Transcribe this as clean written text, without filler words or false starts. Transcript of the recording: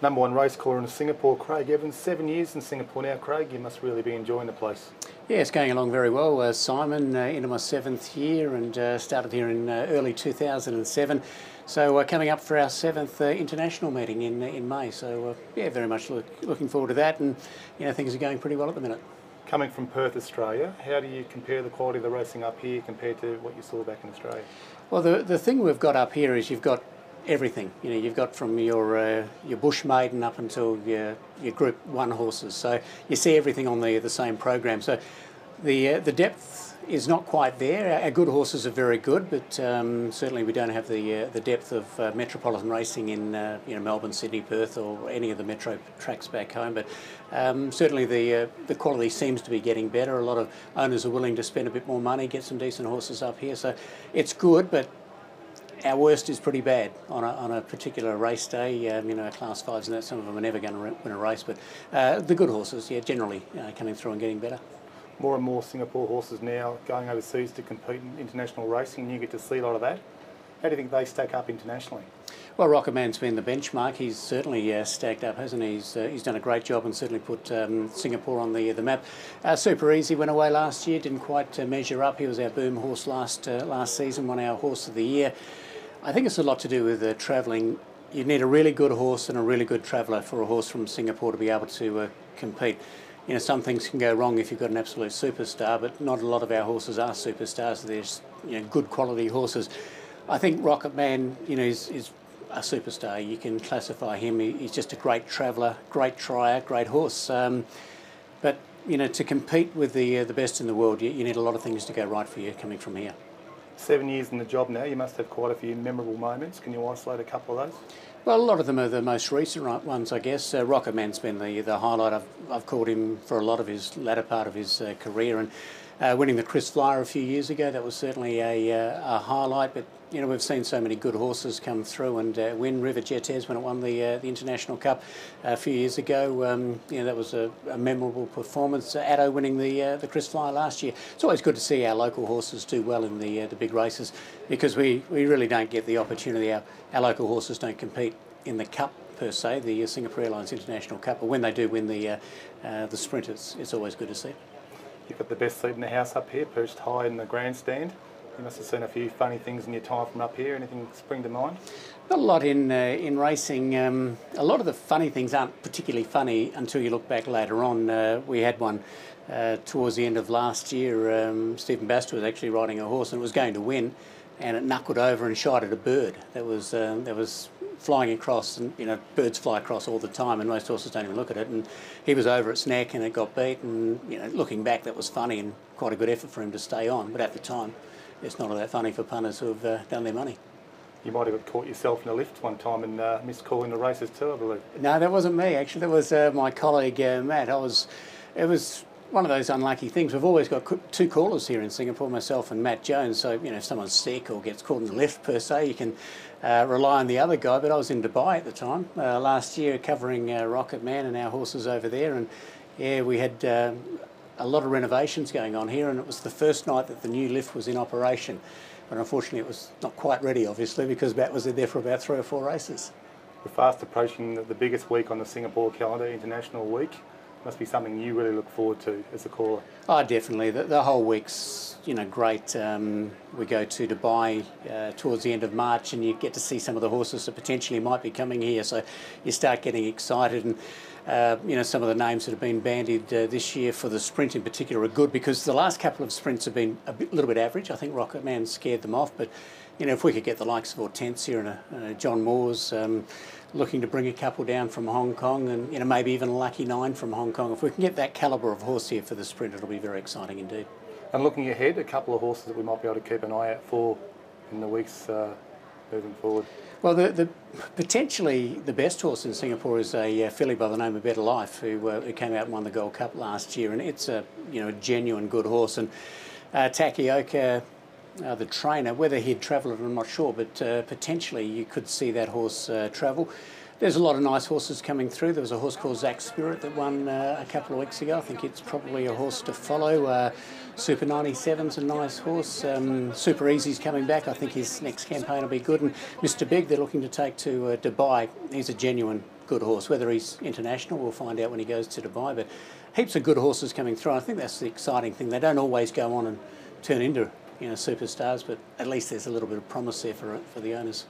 Number one race caller in Singapore, Craig Evans. 7 years in Singapore now, Craig. You must really be enjoying the place. Yeah, it's going along very well, Simon. Into my 7th year and started here in early 2007. So coming up for our 7th international meeting in May. So yeah, very much looking forward to that, and things are going pretty well at the minute. Coming from Perth, Australia, how do you compare the quality of the racing up here compared to what you saw back in Australia? Well, the thing we've got up here is you've got everything. You've got from your bush maiden up until your Group 1 horses. So you see everything on the same program. So the depth is not quite there. Our good horses are very good, but certainly we don't have the depth of metropolitan racing in Melbourne, Sydney, Perth, or any of the metro tracks back home. But certainly the quality seems to be getting better. A lot of owners are willing to spend a bit more money, get some decent horses up here. So it's good, but our worst is pretty bad on a particular race day. Our Class 5s and that, some of them are never going to win a race, but the good horses, generally coming through and getting better. More and more Singapore horses now going overseas to compete in international racing, and you get to see a lot of that. How do you think they stack up internationally? Well, Rocket Man's been the benchmark. He's certainly stacked up, hasn't he? He's done a great job and certainly put Singapore on the map. Super Easy went away last year, didn't quite measure up. He was our boom horse last season, won our Horse of the Year. I think it's a lot to do with travelling. You need a really good horse and a really good traveller for a horse from Singapore to be able to compete. Some things can go wrong if you've got an absolute superstar, but not a lot of our horses are superstars. There's good quality horses. I think Rocket Man, is a superstar. You can classify him. He's just a great traveller, great trier, great horse. But to compete with the best in the world, you need a lot of things to go right for you coming from here. 7 years in the job now, you must have quite a few memorable moments. Can you isolate a couple of those? Well, a lot of them are the most recent ones, I guess. Rocket Man's been the highlight. I've called him for a lot of his latter part of his career, and winning the Chris Flyer a few years ago, that was certainly a highlight. But we've seen so many good horses come through and win. River Jetez when it won the International Cup a few years ago, that was a memorable performance. Addo winning the Chris Flyer last year. It's always good to see our local horses do well in the big races, because we really don't get the opportunity. Our local horses don't compete in the Cup per se, the Singapore Airlines International Cup, but when they do win the sprint, it's always good to see. You've got the best seat in the house up here, perched high in the grandstand. You must have seen a few funny things in your time from up here. Anything spring to mind? Not a lot in racing. A lot of the funny things aren't particularly funny until you look back later on. We had one towards the end of last year. Stephen Baster was actually riding a horse and it was going to win, and it knuckled over and shot at a bird that was flying across, and birds fly across all the time and most horses don't even look at it, and he was over its neck and it got beat, and looking back, that was funny and quite a good effort for him to stay on, but at the time it's not all that funny for punters who have done their money. You might have got caught yourself in a lift one time and missed calling the races too, I believe. No, that wasn't me actually, that was my colleague Matt. It was one of those unlucky things. We've always got two callers here in Singapore, myself and Matt Jones, so if someone's sick or gets caught in the lift per se, you can rely on the other guy. But I was in Dubai at the time last year covering Rocket Man and our horses over there, and yeah, we had a lot of renovations going on here, and it was the first night that the new lift was in operation, but unfortunately it was not quite ready, obviously, because Matt was in there for about 3 or 4 races. We're fast approaching the biggest week on the Singapore calendar, International Week. Must be something you really look forward to as a caller. Oh, definitely. The whole week's great. We go to Dubai towards the end of March, and you get to see some of the horses that potentially might be coming here. So you start getting excited, and some of the names that have been bandied this year for the sprint in particular are good, because the last couple of sprints have been a little bit average. I think Rocket Man scared them off, but if we could get the likes of Hortensia and John Moores looking to bring a couple down from Hong Kong, and maybe even a Lucky 9 from Hong Kong, if we can get that calibre of horse here for the sprint, it'll be very exciting indeed. And looking ahead, a couple of horses that we might be able to keep an eye out for in the weeks moving forward. Well, potentially the best horse in Singapore is a filly by the name of Better Life, who came out and won the Gold Cup last year, and it's a genuine good horse. And Takioka, the trainer, whether he'd travel it I'm not sure, but potentially you could see that horse travel. There's a lot of nice horses coming through. There was a horse called Zach Spirit that won a couple of weeks ago. I think it's probably a horse to follow. Super 97's a nice horse. Super Easy's coming back. I think his next campaign will be good. And Mr. Big, they're looking to take to Dubai. He's a genuine good horse. Whether he's international, we'll find out when he goes to Dubai. But heaps of good horses coming through. I think that's the exciting thing. They don't always go on and turn into superstars, but at least there's a little bit of promise there for the owners.